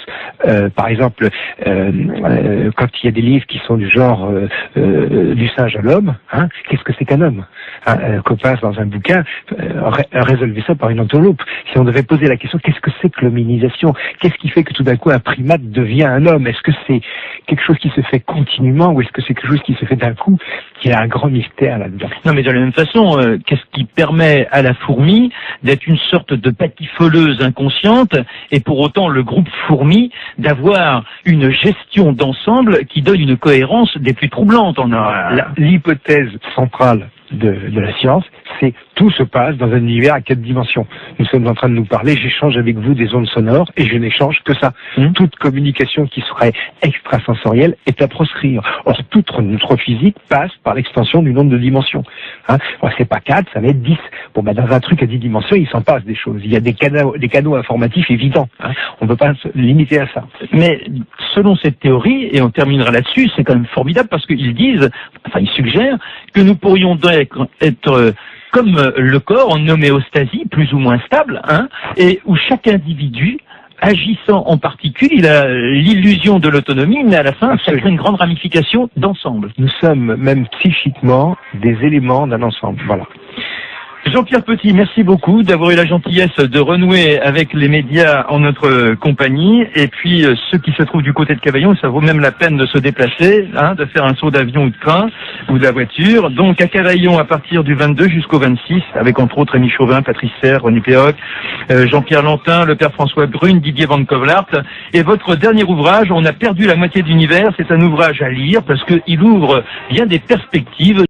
[SPEAKER 2] par exemple, quand il y a des livres qui sont du genre du singe à l'homme, hein, qu'est-ce que c'est qu'un homme? Coppens, dans un bouquin, résolvait ça par une entourloupe. Si on devait poser la question, qu'est-ce que c'est que l'hominisation? Qu'est-ce qui fait que tout d'un coup un primate devient un homme? Est-ce que c'est quelque chose qui se fait continuellement, ou est-ce que c'est quelque chose qui se fait d'un coup? Il y a un grand mystère là-dedans.
[SPEAKER 1] Non, mais de la même façon, qu'est-ce qui permet à la fourmi d'être une sorte de batifoleuse inconsciente, et pour autant le groupe fourmi d'avoir une gestion d'ensemble qui donne une cohérence des plus troublantes?
[SPEAKER 2] L'hypothèse centrale de la science, c'est tout se passe dans un univers à 4 dimensions. Nous sommes en train de nous parler, j'échange avec vous des ondes sonores et je n'échange que ça. Toute communication qui serait extrasensorielle est à proscrire. Or, toute notre physique passe par l'extension du nombre de dimensions. Hein, c'est pas 4, ça va être 10. Bon, dans un truc à 10 dimensions, il s'en passe des choses. Il y a des canaux informatifs évidents. Hein. On ne peut pas se limiter à ça.
[SPEAKER 1] Mais selon cette théorie, et on terminera là-dessus, c'est quand même formidable parce qu'ils disent, ils suggèrent que nous pourrions être comme le corps en homéostasie, plus ou moins stable, hein, et où chaque individu, agissant en particules, il a l'illusion de l'autonomie, mais à la fin, ça crée une grande ramification d'ensemble.
[SPEAKER 2] Nous sommes même psychiquement des éléments d'un ensemble. Voilà.
[SPEAKER 1] Jean-Pierre Petit, merci beaucoup d'avoir eu la gentillesse de renouer avec les médias en notre compagnie. Et puis, ceux qui se trouvent du côté de Cavaillon, ça vaut même la peine de se déplacer, de faire un saut d'avion ou de train ou de la voiture. Donc, à Cavaillon, à partir du 22 jusqu'au 26, avec entre autres Rémi Chauvin, Patrice Serre, René Péoc, Jean-Pierre Lantin, le père François Brune, Didier Van Kovlart. Et votre dernier ouvrage, On a perdu la moitié d'univers, c'est un ouvrage à lire parce qu'il ouvre bien des perspectives.